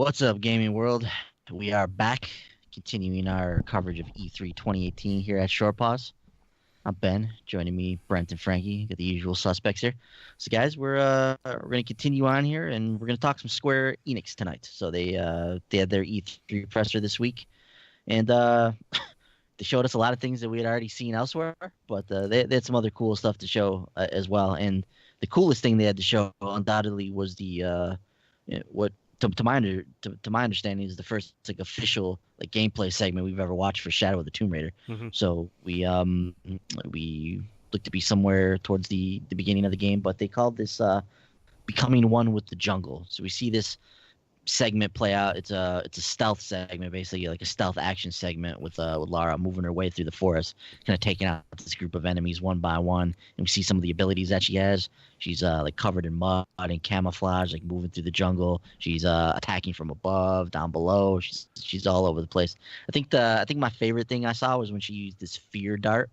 What's up, gaming world? We are back, continuing our coverage of E3 2018 here at Short Pause. I'm Ben. Joining me, Brent and Frankie. Got the usual suspects here. So, guys, we're gonna continue on here, and we're gonna talk some Square Enix tonight. So they had their E3 presser this week, and they showed us a lot of things that we had already seen elsewhere, but they had some other cool stuff to show as well. And the coolest thing they had to show undoubtedly was what to my understanding is the first like official like gameplay segment we've ever watched for Shadow of the Tomb Raider. Hmm. So we look to be somewhere towards the beginning of the game, but they called this becoming one with the jungle. So we see this segment play out. It's a stealth segment, basically like a stealth action segment with Lara moving her way through the forest, kind of taking out this group of enemies one by one. And we see some of the abilities that she has. She's like covered in mud and camouflage, like moving through the jungle. She's attacking from above, down below. She's all over the place. I think my favorite thing I saw was when she used this fear dart.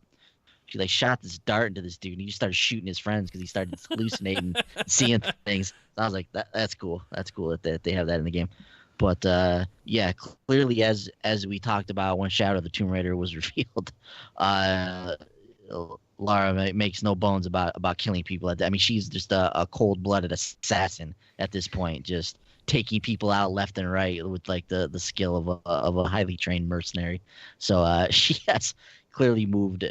She like shot this dart into this dude, and he just started shooting his friends because he started hallucinating, seeing things. I was like, that's cool. That's cool that they have that in the game. But yeah, clearly as we talked about when Shadow of the Tomb Raider was revealed, uh, Lara makes no bones about killing people. I mean, she's just a cold-blooded assassin at this point, just taking people out left and right with like the skill of a highly trained mercenary. So she has clearly moved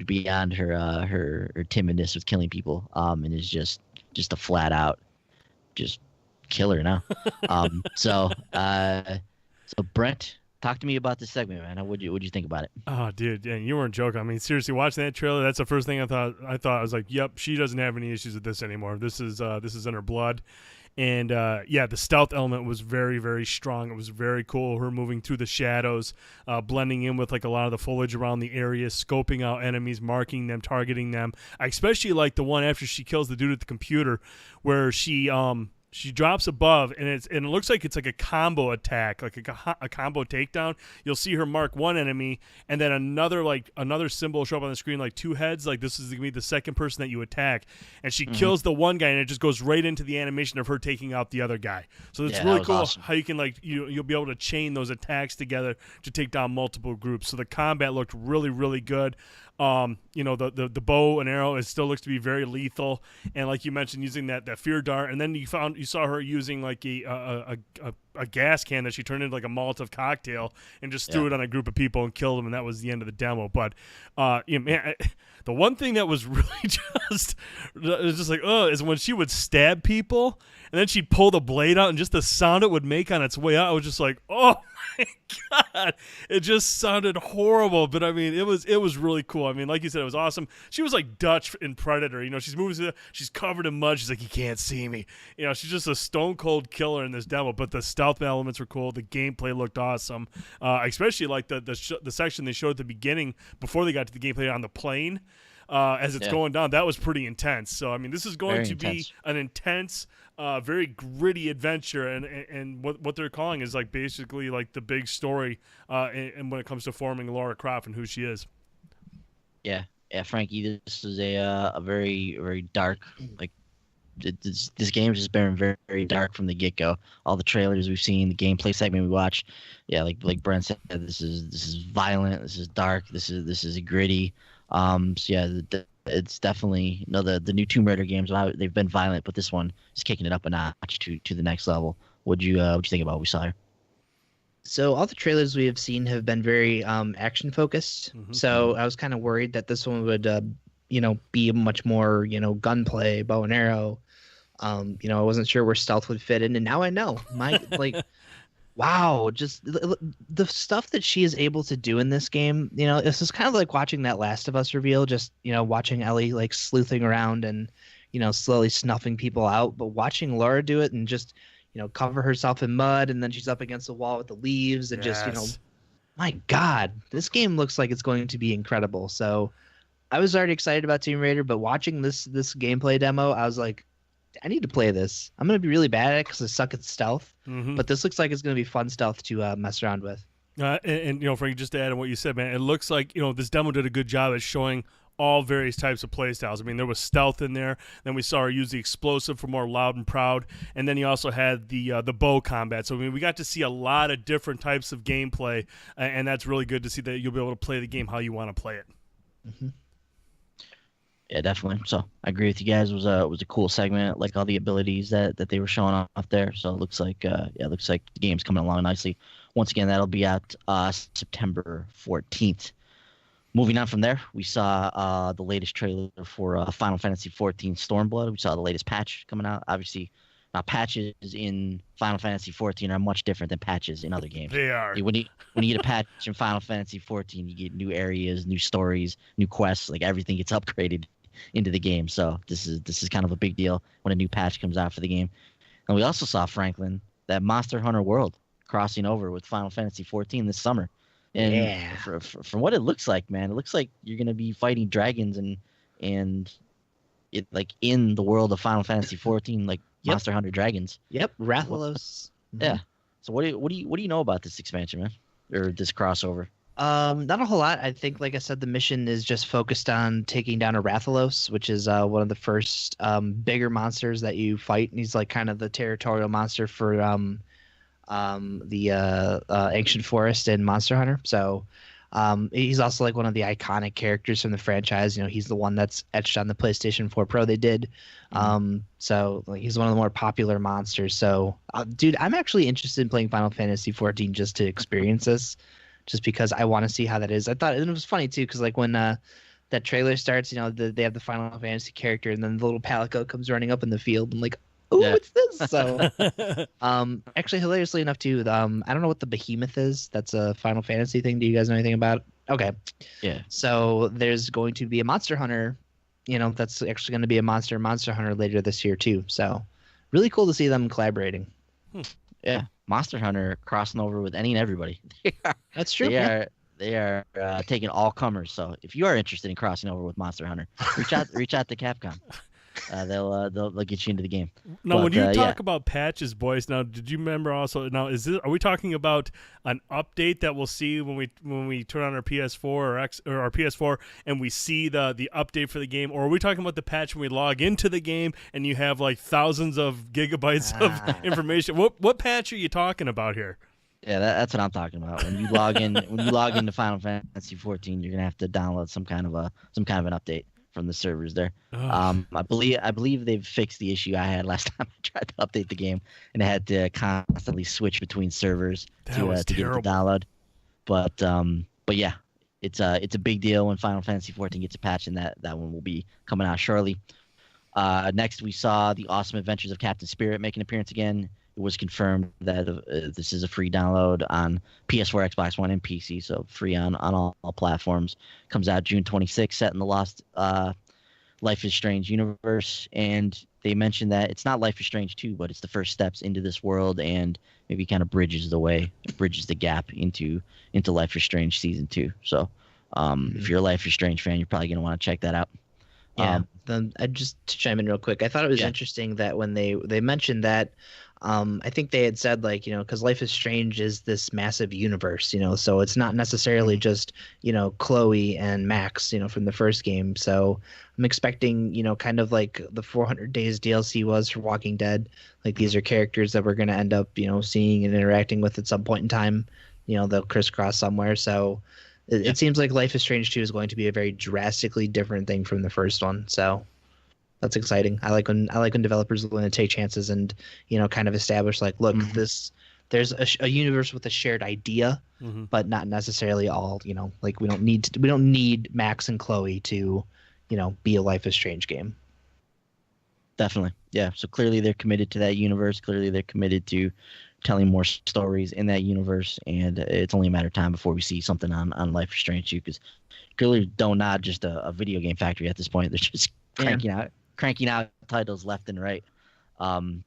beyond her timidness with killing people, and is just a flat out just killer now. So Brent, talk to me about this segment, man. What'd you think about it? Oh, dude, and you weren't joking. I mean, seriously, watching that trailer, that's the first thing I thought. I was like, "Yep, she doesn't have any issues with this anymore. This is in her blood." And yeah, the stealth element was very, very strong. It was very cool. Her moving through the shadows, blending in with like a lot of the foliage around the area, scoping out enemies, marking them, targeting them. I especially like the one after she kills the dude at the computer, where she drops above, and it looks like it's like a combo attack, like a combo takedown. You'll see her mark one enemy, and then another symbol will show up on the screen, like two heads. Like this is gonna be the second person that you attack, and she kills the one guy, and it just goes right into the animation of her taking out the other guy. So it's really cool awesome. how you can like you'll be able to chain those attacks together to take down multiple groups. So the combat looked really, really good. The bow and arrow, it still looks to be very lethal, and like you mentioned, using that fear dart, and then you saw her using like a gas can that she turned into like a Molotov cocktail and just threw it on a group of people and killed them, and that was the end of the demo. But man, the one thing that was really just it was just like is when she would stab people and then she'd pull the blade out, and just the sound it would make on its way out, I was just like, oh my god, it just sounded horrible. But I mean, it was really cool. I mean, like you said, it was awesome. She was like Dutch in Predator. She's moving, she's covered in mud. She's like, you can't see me. She's just a stone cold killer in this demo. But the stealth elements were cool. The gameplay looked awesome. Especially like the section they showed at the beginning before they got to the gameplay on the plane. As it's going down, that was pretty intense. So I mean, this is going to be an intense, very gritty adventure, and what they're calling is like basically like the big story, and when it comes to forming Lara Croft and who she is. Yeah, Frankie, this is a very very dark like. This game has just been very, very dark from the get-go. All the trailers we've seen, the gameplay segment we watched, yeah, like Brent said, this is violent, this is dark, this is gritty. So yeah, it's definitely the new Tomb Raider games. They've been violent, but this one is kicking it up a notch to the next level. What'd you think about what we saw here? So all the trailers we have seen have been very action focused. Mm-hmm. So I was kind of worried that this one would be much more gunplay, bow and arrow. I wasn't sure where stealth would fit in, and now I know. Wow, just the stuff that she is able to do in this game. This is kind of like watching that Last of Us reveal. Just watching Ellie like sleuthing around and slowly snuffing people out, but watching Laura do it and just cover herself in mud, and then she's up against the wall with the leaves, and just my God, this game looks like it's going to be incredible. So I was already excited about Tomb Raider, but watching this gameplay demo, I was like, I need to play this. I'm going to be really bad at it because I suck at stealth, but this looks like it's going to be fun stealth to mess around with. And Frank, just to add on what you said, man, it looks like this demo did a good job at showing all various types of play styles. I mean, there was stealth in there. Then we saw her use the explosive for more loud and proud. And then he also had the bow combat. So, I mean, we got to see a lot of different types of gameplay, and that's really good to see that you'll be able to play the game how you want to play it. Mm-hmm. Yeah, definitely. So I agree with you guys. It was a cool segment, like all the abilities that they were showing off there. So it looks like the game's coming along nicely. Once again, that'll be out September 14th. Moving on from there, we saw the latest trailer for Final Fantasy XIV Stormblood. We saw the latest patch coming out. Obviously, patches in Final Fantasy XIV are much different than patches in other games. They are. When you get a patch in Final Fantasy XIV, you get new areas, new stories, new quests. Like everything gets upgraded into the game. So this is kind of a big deal when a new patch comes out for the game. And we also saw, Franklin, that Monster Hunter World crossing over with Final Fantasy XIV this summer. And from what it looks like, man, it looks like you're gonna be fighting dragons and it like in the world of Final Fantasy XIV, like Monster Hunter dragons. Yep, Rathalos. Yeah. So what do you know about this expansion, man, or this crossover? Not a whole lot. I think, like I said, the mission is just focused on taking down a Rathalos, which is one of the first bigger monsters that you fight. And he's like kind of the territorial monster for the Ancient Forest in Monster Hunter. So he's also like one of the iconic characters from the franchise. You know, he's the one that's etched on the PlayStation 4 Pro they did. So like, he's one of the more popular monsters. So, dude, I'm actually interested in playing Final Fantasy 14 just to experience this. Just because I want to see how that is. I thought, and it was funny too, because like when that trailer starts, you know, they have the Final Fantasy character, and then the little Palico comes running up in the field, and like, oh, what's this? So, actually, hilariously enough too, I don't know what the Behemoth is. That's a Final Fantasy thing. Do you guys know anything about it? Okay. Yeah. So there's going to be a Monster Hunter, you know, that's actually going to be a Monster Hunter later this year too. So, really cool to see them collaborating. Yeah. Monster Hunter crossing over with any and everybody. That's true. They are taking all comers. So if you are interested in crossing over with Monster Hunter, reach out to Capcom. They'll get you into the game. Now, when you talk about patches, boys, now did you remember also? Now, are we talking about an update that we'll see when we turn on our PS4 or our PS4 and we see the update for the game, or are we talking about the patch when we log into the game and you have like thousands of gigabytes of information? What patch are you talking about here? Yeah, that's what I'm talking about. When you log into Final Fantasy 14, you're gonna have to download some kind of an update from the servers there. I believe they've fixed the issue I had last time I tried to update the game, and I had to constantly switch between servers to get it to download. But yeah, it's a big deal when Final Fantasy 14 gets a patch, and that one will be coming out shortly. Next, we saw the Awesome Adventures of Captain Spirit make an appearance again. It was confirmed that this is a free download on PS4, Xbox One, and PC, so free on all platforms. Comes out June 26th, set in the Lost Life is Strange universe. And they mentioned that it's not Life is Strange 2, but it's the first steps into this world and maybe kind of bridges the gap into Life is Strange Season 2. So if you're a Life is Strange fan, you're probably going to want to check that out. Yeah, I just to chime in real quick. I thought it was interesting that when they mentioned that, I think they had said, like, you know, because Life is Strange is this massive universe, you know, so it's not necessarily just, you know, Chloe and Max, you know, from the first game. So I'm expecting, you know, kind of like the 400 Days DLC was for Walking Dead. Like, these are characters that we're going to end up, you know, seeing and interacting with at some point in time. You know, they'll crisscross somewhere. So it seems like Life is Strange 2 is going to be a very drastically different thing from the first one. So that's exciting. I like when developers are willing to take chances and, you know, kind of establish, like, look, there's a universe with a shared idea, but not necessarily all, you know, like we don't need Max and Chloe to, you know, be a Life is Strange game. Definitely. Yeah. So clearly they're committed to that universe. Clearly they're committed to telling more stories in that universe, and it's only a matter of time before we see something on Life is Strange 2, because clearly not just a video game factory at this point. They're just cranking out titles left and right.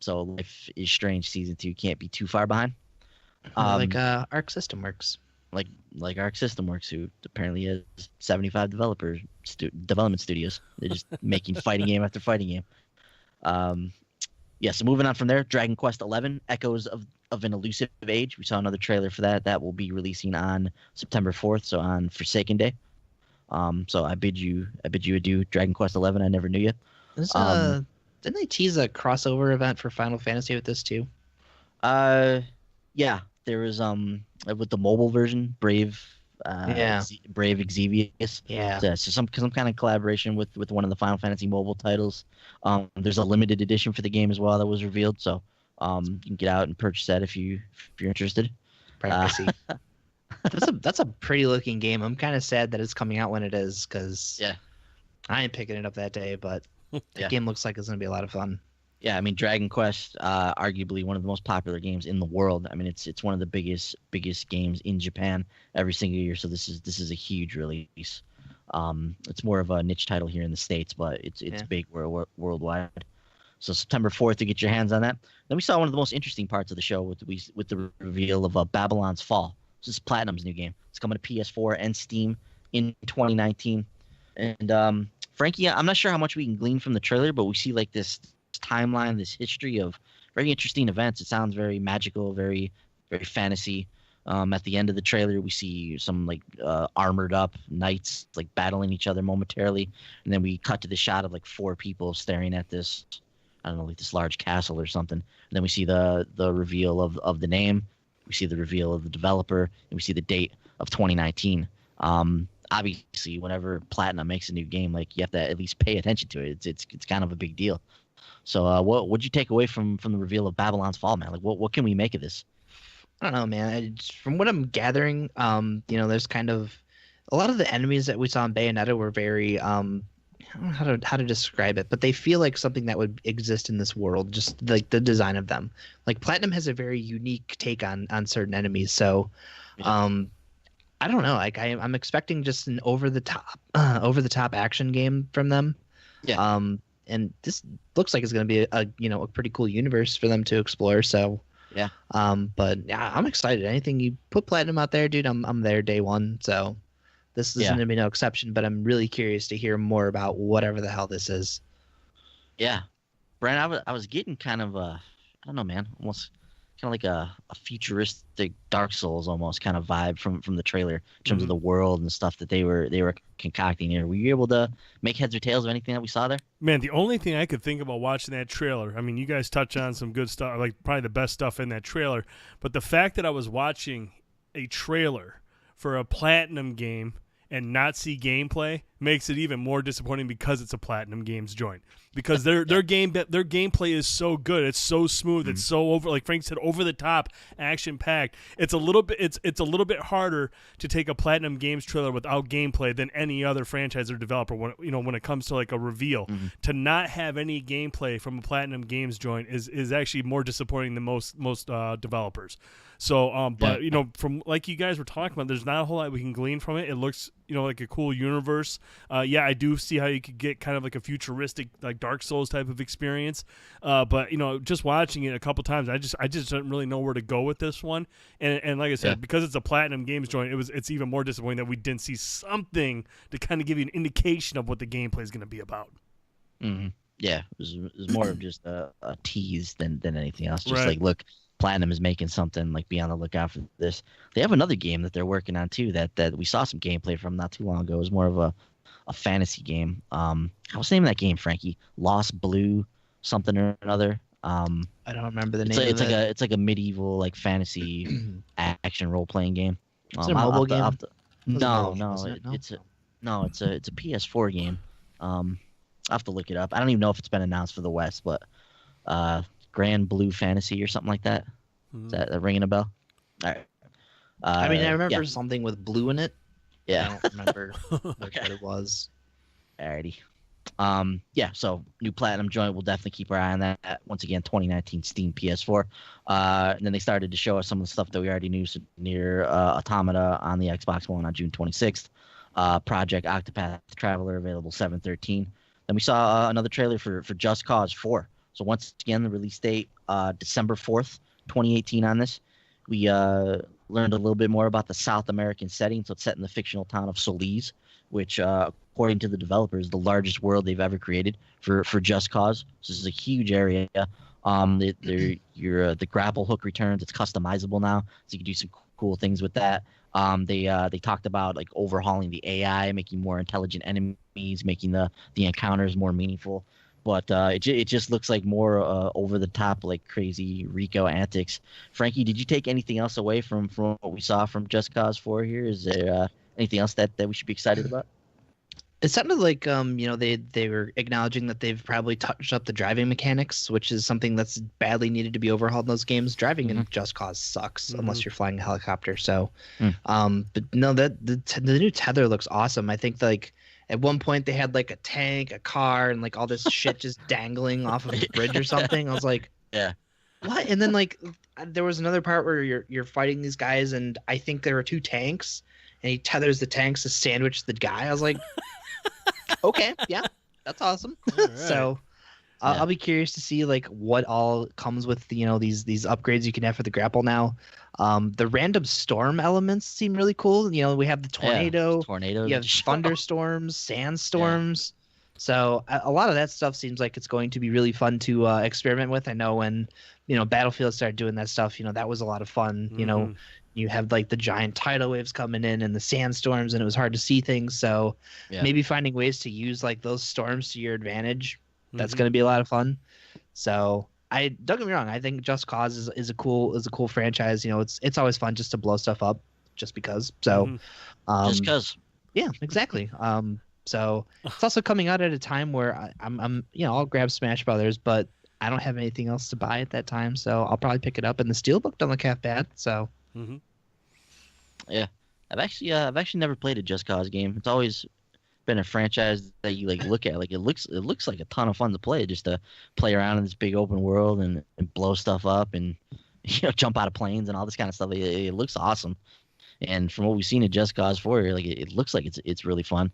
So Life is Strange Season 2 can't be too far behind. Like Arc System Works. Like Arc System Works, who apparently has 75 development studios. They're just making fighting game after fighting game. So moving on from there, Dragon Quest XI, Echoes of an Elusive Age. We saw another trailer for that. That will be releasing on September 4th, so on Forsaken Day. So I bid you adieu, Dragon Quest 11. I never knew you. Didn't they tease a crossover event for Final Fantasy with this too? Yeah, there was with the mobile version, Brave, Yeah. Brave Exvius. Yeah. So some kind of collaboration with one of the Final Fantasy mobile titles. There's a limited edition for the game as well that was revealed. So you can get out and purchase that if you're interested. Privacy. That's a pretty looking game. I'm kind of sad that it's coming out when it is because Yeah. I ain't picking it up that day, but the game looks like it's gonna be a lot of fun. Yeah, I mean Dragon Quest, arguably one of the most popular games in the world. I mean it's one of the biggest games in Japan every single year. So this is a huge release. It's more of a niche title here in the States, but it's big worldwide. So September 4th to get your hands on that. Then we saw one of the most interesting parts of the show with the reveal of Babylon's Fall. This is Platinum's new game. It's coming to PS4 and Steam in 2019. And Frankie, I'm not sure how much we can glean from the trailer, but we see like this timeline, this history of very interesting events. It sounds very magical, very very fantasy. At the end of the trailer, we see some like armored up knights like battling each other momentarily, and then we cut to the shot of like 4 people staring at this, I don't know, like this large castle or something. And then we see the reveal of the name. We see the reveal of the developer, and we see the date of 2019. Obviously, whenever Platinum makes a new game, like you have to at least pay attention to it. It's kind of a big deal. So, what'd you take away from the reveal of Babylon's Fall, man? Like, what can we make of this? I don't know, man. From what I'm gathering, there's kind of a lot of the enemies that we saw in Bayonetta were very, I don't know how to describe it, but they feel like something that would exist in this world, just like the design of them. Like Platinum has a very unique take on certain enemies, so I don't know. Like I'm expecting just an over the top action game from them. Yeah. And this looks like it's going to be a pretty cool universe for them to explore. So yeah. But yeah, I'm excited. Anything you put Platinum out there, dude, I'm there day one. So this is going to be no exception. But I'm really curious to hear more about whatever the hell this is. Yeah, Brent, I was getting kind of I don't know, man, almost kind of like a futuristic Dark Souls almost kind of vibe from the trailer in terms of the world and stuff that they were concocting here. Were you able to make heads or tails of anything that we saw there? Man, the only thing I could think about watching that trailer, I mean, you guys touched on some good stuff, like probably the best stuff in that trailer, but the fact that I was watching a trailer for a Platinum game and not see gameplay makes it even more disappointing because it's a Platinum Games joint. Because their gameplay is so good, it's so smooth, it's so like Frank said, over the top, action packed. It's a little bit harder to take a Platinum Games trailer without gameplay than any other franchise or developer. When it comes to like a reveal, to not have any gameplay from a Platinum Games joint is actually more disappointing than most developers. So, but from like you guys were talking about, there's not a whole lot we can glean from it. It looks, like a cool universe. Yeah, I do see how you could get kind of like a futuristic, like Dark Souls type of experience. But just watching it a couple times, I just didn't really know where to go with this one. And like I said, because it's a Platinum Games joint, it's even more disappointing that we didn't see something to kind of give you an indication of what the gameplay is going to be about. Mm-hmm. Yeah, it was more of just a tease than anything else. Just right. Like, look, Platinum is making something, like be on the lookout for this. They have another game that they're working on too that we saw some gameplay from not too long ago. It was more of a fantasy game. What's the name of that game, Frankie? Lost Blue something or another. I don't remember the name of it. It's like a medieval like fantasy action role playing game. Is it a mobile game? No, it's a PS4 game. I'll have to look it up. I don't even know if it's been announced for the West, but Grand Blue Fantasy or something like that. Is that ringing a bell? All right. I mean, I remember something with blue in it. Yeah. I don't remember what it was. Alrighty. So new Platinum joint. We'll definitely keep our eye on that. Once again, 2019 Steam PS4. And then they started to show us some of the stuff that we already knew. So near Automata on the Xbox One on June 26th. Project Octopath Traveler available 7/13. Then we saw another trailer for Just Cause 4. So once again, the release date, December 4th, 2018 on this. We learned a little bit more about the South American setting. So it's set in the fictional town of Solis, which, according to the developers, is the largest world they've ever created for Just Cause. So this is a huge area. The grapple hook returns. It's customizable now, so you can do some cool things with that. They talked about like overhauling the AI, making more intelligent enemies, making the encounters more meaningful. But it just looks like more over the top, like crazy Rico antics. Frankie, did you take anything else away from what we saw from Just Cause 4 here? Is there anything else that we should be excited about? It sounded like they were acknowledging that they've probably touched up the driving mechanics, which is something that's badly needed to be overhauled in those games. Driving in Just Cause sucks unless you're flying a helicopter. So, but no, the new tether looks awesome. I think like at one point they had like a tank, a car, and like all this shit just dangling off of a bridge or something. I was like, Yeah. what? And then like there was another part where you're fighting these guys, and I think there were two tanks, and he tethers the tanks to sandwich the guy. I was like. Okay, yeah, that's awesome. Right. So I'll be curious to see like what all comes with these upgrades you can have for the grapple now. The random storm elements seem really cool. We have the tornado, tornadoes. you have thunderstorms, sandstorms. So a lot of that stuff seems like it's going to be really fun to experiment with. I know when Battlefield started doing that stuff, that was a lot of fun. You have like the giant tidal waves coming in and the sandstorms, and it was hard to see things. So maybe finding ways to use like those storms to your advantage, that's going to be a lot of fun. So don't get me wrong, I think Just Cause is a cool franchise. It's always fun just to blow stuff up just because. So just because. Yeah, exactly. So it's also coming out at a time where I'm I'll grab Smash Brothers, but I don't have anything else to buy at that time, so I'll probably pick it up. And the Steelbook don't look half bad. So. Yeah, I've actually never played a Just Cause game. It's always been a franchise that you like look at. Like it looks like a ton of fun to play, just to play around in this big open world and blow stuff up and jump out of planes and all this kind of stuff. It looks awesome. And from what we've seen in Just Cause 4, like it looks like it's really fun.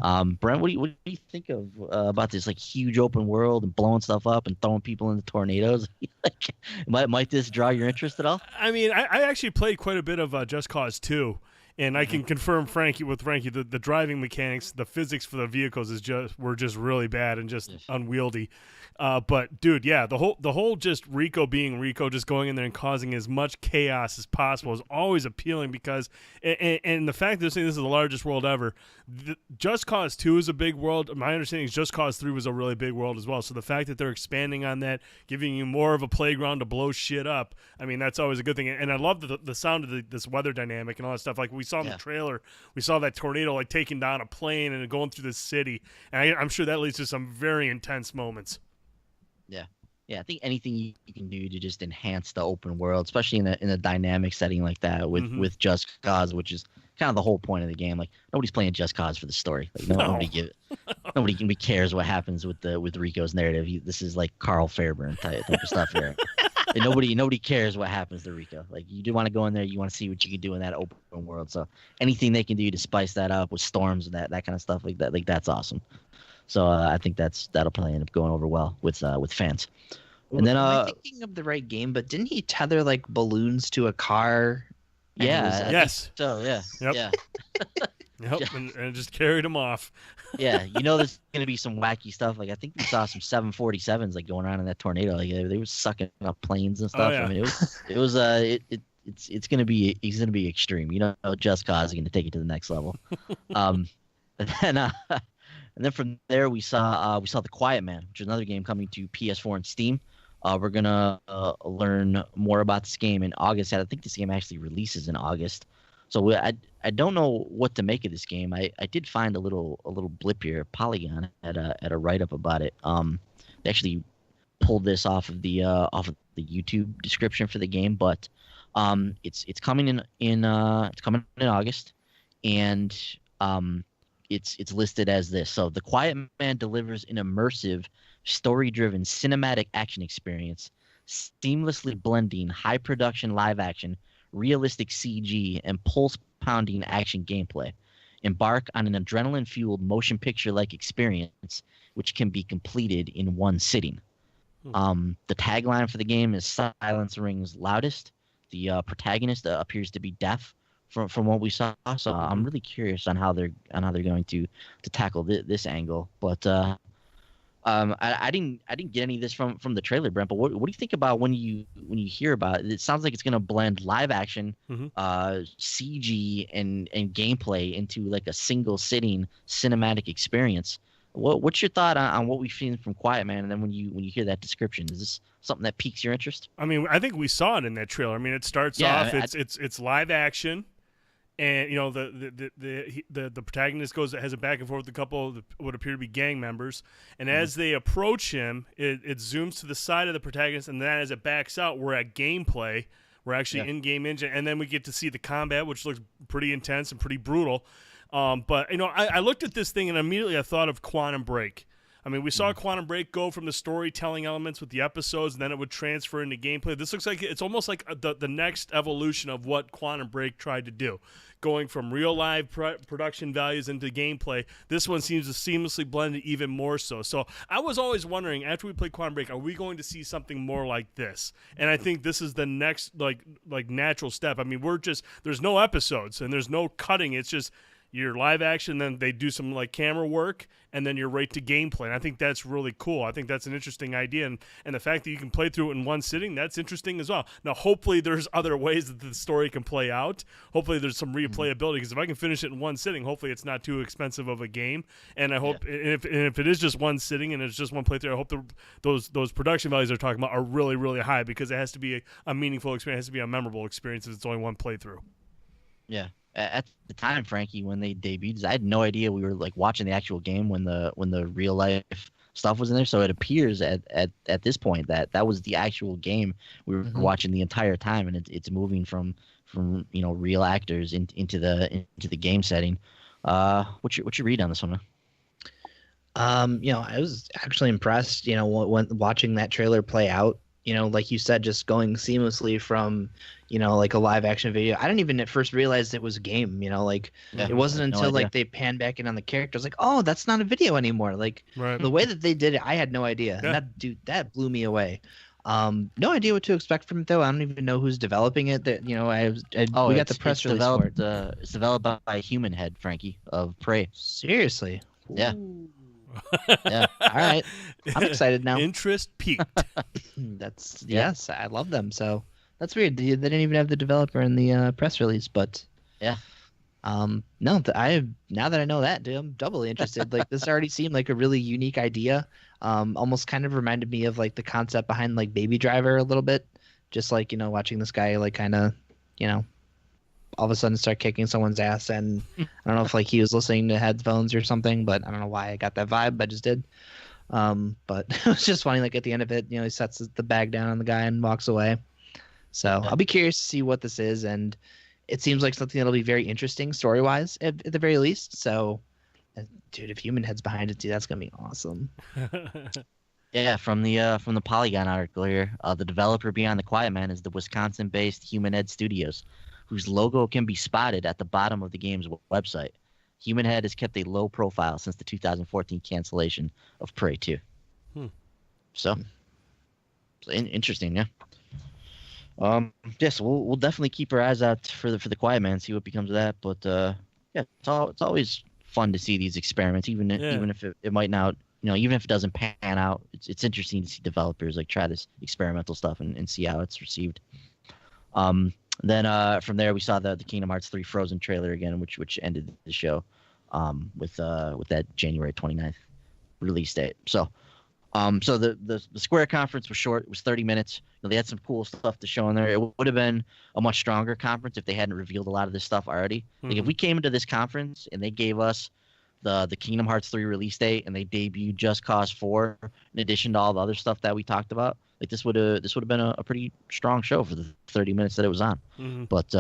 Brent, what do you think of about this like huge open world and blowing stuff up and throwing people into tornadoes? Like, might this draw your interest at all? I mean, I actually played quite a bit of Just Cause 2, and I can confirm Frankie the driving mechanics, the physics for the vehicles were just really bad and just unwieldy. But dude, yeah, the whole just Rico being Rico, just going in there and causing as much chaos as possible is always appealing because, and the fact that they're saying this is the largest world ever, Just Cause 2 is a big world. My understanding is Just Cause 3 was a really big world as well. So the fact that they're expanding on that, giving you more of a playground to blow shit up, I mean, that's always a good thing. And I love the sound of this weather dynamic and all that stuff. Like we saw in the trailer, we saw that tornado like taking down a plane and going through the city. And I'm sure that leads to some very intense moments. Yeah, I think anything you can do to just enhance the open world, especially in a dynamic setting like that with Just Cause, which is kind of the whole point of the game. Like nobody's playing Just Cause for the story. Like nobody cares what happens with Rico's narrative. This is like Carl Fairburn type of stuff here. And nobody cares what happens to Rico. Like you do want to go in there, you want to see what you can do in that open world. So anything they can do to spice that up with storms and that kind of stuff like that, like that's awesome. So I think that'll probably end up going over well with fans. And then am I thinking of the right game? But didn't he tether like balloons to a car? Yeah. Yes. So yeah. Yep. Yeah. Yep. And just carried him off. Yeah. There's gonna be some wacky stuff. Like I think we saw some 747s like going around in that tornado. Like they were sucking up planes and stuff. Oh, yeah. I mean it's gonna be extreme. Just Cause is gonna take it to the next level. And then from there we saw The Quiet Man, which is another game coming to PS4 and Steam. We're gonna learn more about this game in August. I think this game actually releases in August. So I don't know what to make of this game. I did find a little blip here. Polygon had a write up about it. They actually pulled this off of the YouTube description for the game, but it's coming in August, and it's listed as this. So The Quiet Man delivers an immersive, story-driven cinematic action experience, seamlessly blending high-production live action, realistic CG, and pulse-pounding action gameplay. Embark on an adrenaline-fueled motion picture-like experience, which can be completed in one sitting. The tagline for the game is "Silence rings loudest." The protagonist appears to be deaf, from what we saw. So I'm really curious on how they're going to tackle this angle. But I didn't get any of this from the trailer, Brent. But what do you think about when you hear about it? It sounds like it's gonna blend live action, CG and gameplay into like a single sitting cinematic experience. What's your thought on what we've seen from Quiet Man? And then when you hear that description, is this something that piques your interest? I mean, I think we saw it in that trailer. I mean, it starts off it's live action. And the protagonist has a back and forth with a couple of what appear to be gang members, and as they approach him, it zooms to the side of the protagonist, and then as it backs out, we're at gameplay. We're actually in game engine, and then we get to see the combat, which looks pretty intense and pretty brutal. But I looked at this thing and immediately I thought of Quantum Break. I mean, we saw Quantum Break go from the storytelling elements with the episodes, and then it would transfer into gameplay. This looks like it's almost like the next evolution of what Quantum Break tried to do. Going from real live production values into gameplay, this one seems to seamlessly blend it even more so. So I was always wondering, after we play Quantum Break, are we going to see something more like this? And I think this is the next like natural step. I mean, there's no episodes and there's no cutting. It's just you're live action, then they do some like camera work, and then you're right to gameplay. And I think that's really cool. I think that's an interesting idea, and the fact that you can play through it in one sitting, that's interesting as well. Now, hopefully there's other ways that the story can play out. Hopefully there's some replayability, because if I can finish it in one sitting, hopefully it's not too expensive of a game. And I hope if it is just one sitting and it's just one playthrough, I hope those production values they're talking about are really, really high, because it has to be a meaningful experience. It has to be a memorable experience if it's only one playthrough. Yeah. At the time, Frankie, when they debuted, I had no idea we were like watching the actual game when the real life stuff was in there. So it appears at this point that was the actual game we were watching the entire time, and it's moving from real actors into the game setting. What's your read on this one, man? I was actually impressed. When watching that trailer play out. Like you said, just going seamlessly from, like a live action video. I didn't even at first realize it was a game, it wasn't until like they panned back in on the characters, like, oh, that's not a video anymore. Like the way that they did it, I had no idea. Yeah. And that blew me away. No idea what to expect from it though. I don't even know who's developing it. That we got the press release for it. It's developed by Human Head, Frankie, of Prey. Seriously. Yeah. Yeah. All right. I'm excited now. Interest peaked. Yes, I love them. So that's weird. They didn't even have the developer in the press release, but yeah. No, now that I know that, dude, I'm doubly interested. Like this already seemed like a really unique idea. Almost kind of reminded me of like the concept behind like Baby Driver a little bit. Just like, watching this guy like kind of, all of a sudden start kicking someone's ass, and I don't know if like he was listening to headphones or something, but I don't know why I got that vibe, but I just did. But it was just funny, like at the end of it, he sets the bag down on the guy and walks away. So I'll be curious to see what this is, and it seems like something that'll be very interesting story-wise at the very least. So, dude, if Human Head's behind it, dude, that's gonna be awesome. Yeah, from the Polygon article here, the developer behind the Quiet Man is the Wisconsin-based Human Head Studios, whose logo can be spotted at the bottom of the game's website. Human Head has kept a low profile since the 2014 cancellation of Prey 2. So interesting, yeah. Yes, we'll definitely keep our eyes out for the Quiet Man, see what becomes of that. But yeah, it's always fun to see these experiments, even if it might not, even if it doesn't pan out. It's interesting to see developers like try this experimental stuff and see how it's received. Then from there we saw the Kingdom Hearts 3 Frozen trailer again, which ended the show with that January 29th release date. So the Square conference was short. It was 30 minutes. They had some cool stuff to show in there. It would have been a much stronger conference if they hadn't revealed a lot of this stuff already. Like if we came into this conference and they gave us the Kingdom Hearts 3 release date and they debuted Just Cause 4 in addition to all the other stuff that we talked about, like this would have been a pretty strong show for the 30 minutes that it was on. But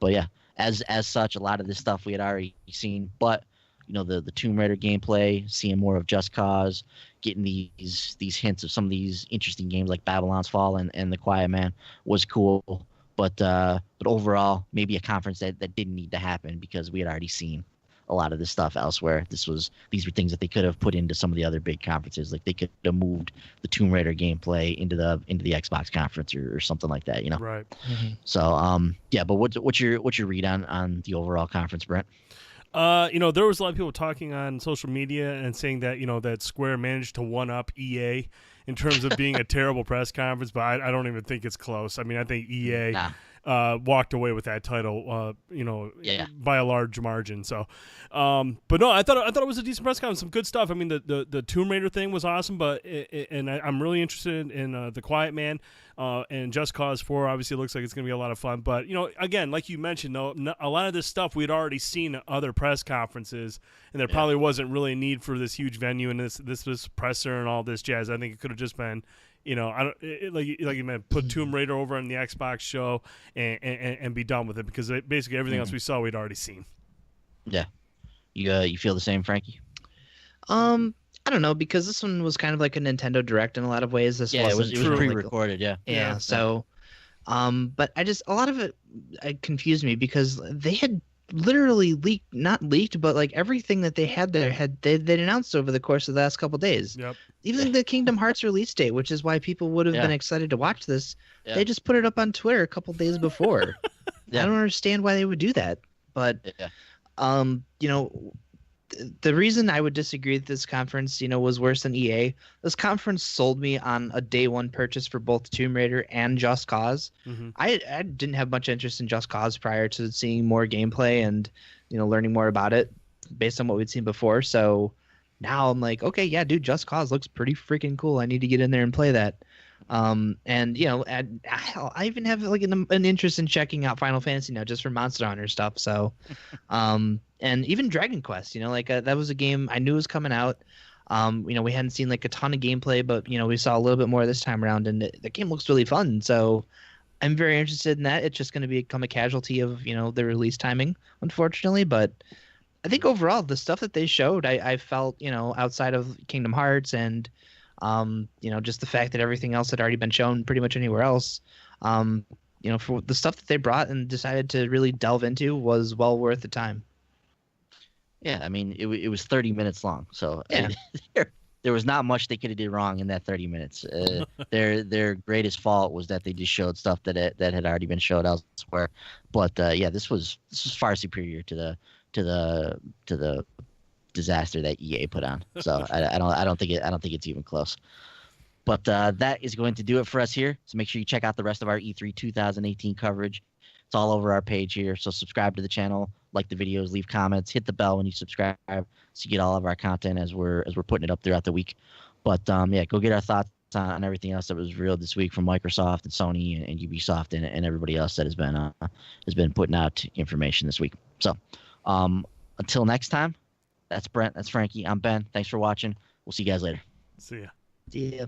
yeah, as such, a lot of this stuff we had already seen. But the Tomb Raider gameplay, seeing more of Just Cause, getting these hints of some of these interesting games like Babylon's Fall and The Quiet Man was cool. But overall, maybe a conference that didn't need to happen because we had already seen a lot of this stuff elsewhere. These were things that they could have put into some of the other big conferences. Like they could have moved the Tomb Raider gameplay into the Xbox conference or something like that. Right. So yeah, but what's your read on the overall conference, Brent? There was a lot of people talking on social media and saying that, that Square managed to one-up EA in terms of being a terrible press conference, but I don't even think it's close. I mean, I think EA walked away with that title, by a large margin. So, but no, I thought it was a decent press conference, some good stuff. I mean, the Tomb Raider thing was awesome, but I'm really interested in The Quiet Man, and Just Cause 4. Obviously, it looks like it's going to be a lot of fun. But again, like you mentioned, though, a lot of this stuff we'd already seen at other press conferences, and there probably wasn't really a need for this huge venue and this presser and all this jazz. I think it could have just been, like you meant, put Tomb Raider over on the Xbox show and be done with it, because basically everything else we saw we'd already seen. Yeah, you feel the same, Frankie? I don't know, because this one was kind of like a Nintendo Direct in a lot of ways. It was pre-recorded. Yeah. So, but a lot of it confused me, because they had literally not leaked, but like everything that they had there they'd announced over the course of the last couple of days. Yep. Even the Kingdom Hearts release date, which is why people would have been excited to watch this. They just put it up on Twitter a couple days before. I don't understand why they would do that. But the reason I would disagree that this conference, was worse than EA, this conference sold me on a day one purchase for both Tomb Raider and Just Cause. Mm-hmm. I didn't have much interest in Just Cause prior to seeing more gameplay and, learning more about it based on what we'd seen before. So now I'm like, okay, yeah, dude, Just Cause looks pretty freaking cool. I need to get in there and play that. Hell, I even have like an interest in checking out Final Fantasy now just for Monster Hunter stuff. So, and even Dragon Quest, that was a game I knew was coming out. We hadn't seen like a ton of gameplay, but we saw a little bit more this time around, and the game looks really fun. So I'm very interested in that. It's just going to become a casualty of, the release timing, unfortunately. But I think overall the stuff that they showed, I felt, outside of Kingdom Hearts and just the fact that everything else had already been shown pretty much anywhere else, for the stuff that they brought and decided to really delve into was well worth the time. Yeah, I mean, it was 30 minutes long, so there was not much they could have did wrong in that 30 minutes. Their greatest fault was that they just showed stuff that had already been showed elsewhere. But this was far superior to the disaster that EA put on. So I don't think it's even close. But that is going to do it for us here. So make sure you check out the rest of our E3 2018 coverage. It's all over our page here. So subscribe to the channel, like the videos, leave comments, hit the bell when you subscribe so you get all of our content as we're putting it up throughout the week. But go get our thoughts on everything else that was revealed this week from Microsoft and Sony and Ubisoft and everybody else that has been putting out information this week. So until next time, that's Brent, that's Frankie, I'm Ben. Thanks for watching. We'll see you guys later. See ya. See ya.